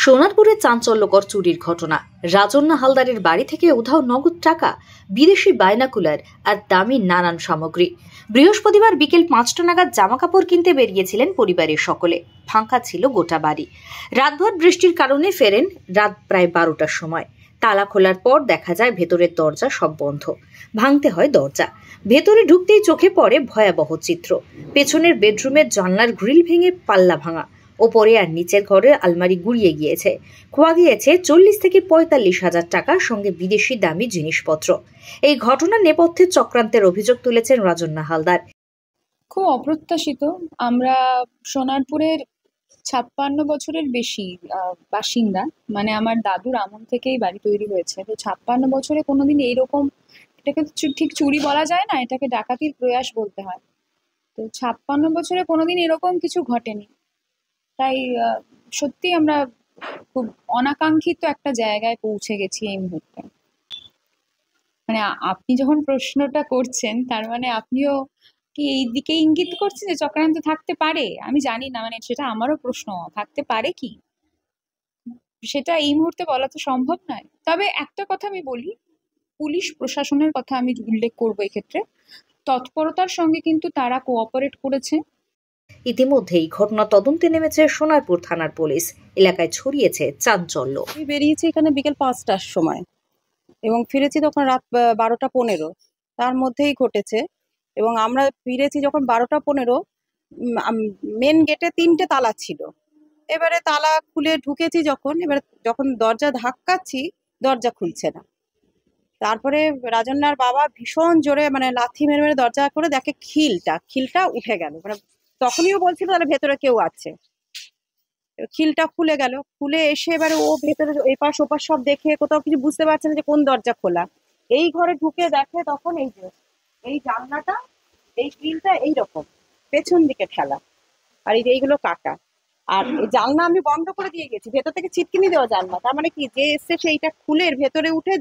সোনারপুরে চাঞ্চল্যকর চুরির ঘটনা। রাজন্না হালদারের বাড়ি থেকে উধাও নগদ টাকা, বিদেশি বাইনাকুলার আর দামি নানান সামগ্রী। বৃহস্পতিবার বিকেল 5টা নাগাদ জামাকাপড় কিনতে বেরিয়েছিলেন পরিবারের সকলে। ফাঁকা ছিল গোটা বাড়ি। রাতভর বৃষ্টির কারণে ফেরেন রাত প্রায় 12টার সময়। তালা খোলার পর দেখা যায় ভেতরের দরজা সব বন্ধ। ভাঙতে হয় দরজা। ভেতরে ঢুকতেই চোখে পড়ে ভয়াবহ চিত্র। পেছনের বেডরুমের জানলার গ্রিল ভেঙে পাল্লা ভাঙা, ওপরে আর নিচের ঘরের আলমারি গুড়িয়ে গিয়েছে। খোয়া গিয়েছে 40 থেকে 45 হাজার টাকার সঙ্গে বিদেশি দামি জিনিসপত্র। এই ঘটনার নেপথ্যে চক্রান্তের অভিযোগ তুলেছেন রাজন্না হালদার। খুব অপ্রত্যাশিত। আমরা সোনারপুরের 56 বছরের বেশি বাসিন্দা, মানে আমার দাদুর আমল থেকেই বাড়ি তৈরি হয়েছে। তো 56 বছরে কোনোদিন এইরকম, এটাকে ঠিক চুরি বলা যায় না, এটাকে ডাকাতির প্রয়াস বলতে হয়। তো 56 বছরে কোনোদিন এরকম কিছু ঘটেনি। তাই সত্যি আমরা খুব অনাকাঙ্ক্ষিত একটা জায়গায় পৌঁছে গেছি এই মুহূর্তে। মানে আপনি যখন প্রশ্নটা করছেন, তার মানে আপনিও কি এই দিকে ইঙ্গিত করছেন যে চক্রান্ত থাকতে পারে? আমি জানি না, মানে সেটা আমারও প্রশ্ন, থাকতে পারে কি সেটা এই মুহূর্তে বলা তো সম্ভব নয়। তবে একটা কথা আমি বলি, পুলিশ প্রশাসনের কথা আমি উল্লেখ করবো এক্ষেত্রে। তৎপরতার সঙ্গে কিন্তু তারা কোঅপারেট করেছে। ইতিমধ্যেই ঘটনা তদন্তে নেমেছে সোনারপুর থানার পুলিশ। এলাকায় ছড়িয়েছে চাঞ্চল্য। আমি বেরিয়েছি এখানে বিকেল 5টার সময় এবং ফিরেছি তখন রাত 12টা 15। তার মধ্যেই ঘটেছে। এবং আমরা ফিরেছি যখন 12টা 15, মেন গেটে 3টে তালা ছিল। এবারে তালা খুলে ঢুকেছি যখন দরজা ধাক্কাচ্ছি, দরজা খুলছে না। তারপরে রাজন্নার বাবা ভীষণ জোরে মানে লাথি মেরে মেরে দরজা করে দেখে খিলটা উঠে গেল। মানে তখনইও বলছিল তাহলে ভেতরে কেউ আছে। খিলটা খুলে গেল। খুলে এসে এবারে ও ভেতরে এপাশ ওপাশ সব দেখে কোথাও কিছু বুঝতে পারছে না যে কোন দরজা খোলা। এই ঘরে ঢুকে দেখে তখন এই জানলাটা, এই গ্রিলটা এইরকম পেছন দিকে ঠেলা, আর এইগুলো কাটা। আর এই জানলা আমি বন্ধ করে দিয়ে গেছি, ভেতর থেকে ছিটকিনি দেওয়া জানলা। তার মানে কি, যে এসছে সেইটা খুলে এর ভেতরে উঠে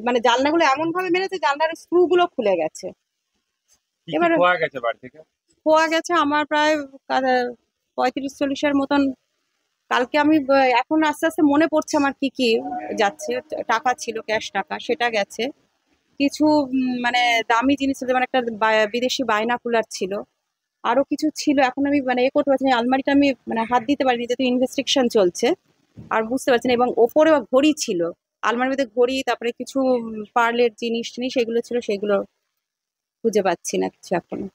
মানে জানলাগুলো এমন ভাবে মেরেছে জানলার স্ক্রু গুলো খুলে গেছে। এবারে খোয়া গেছে আমার প্রায় 35-40-এর মতন। কালকে আমি এখন আস্তে আস্তে মনে পড়ছে আমার কি কি যাচ্ছে। টাকা ছিল, ক্যাশ টাকা, সেটা গেছে। কিছু মানে দামি জিনিস, যেমন একটা বিদেশি বাইনাকুলার ছিল, আরো কিছু ছিল। এখন আমি মানে করতে পারছি না, আলমারিটা আমি মানে হাত দিতে পারিনি যেহেতু ইনভেস্টিগেশন চলছে, আর বুঝতে পারছি না। এবং ওপরে ঘড়ি ছিল, আলমারির মধ্যে ঘড়ি, তারপরে কিছু পার্লের জিনিস এগুলো ছিল, সেগুলো খুঁজে পাচ্ছি না কিছু এখনো।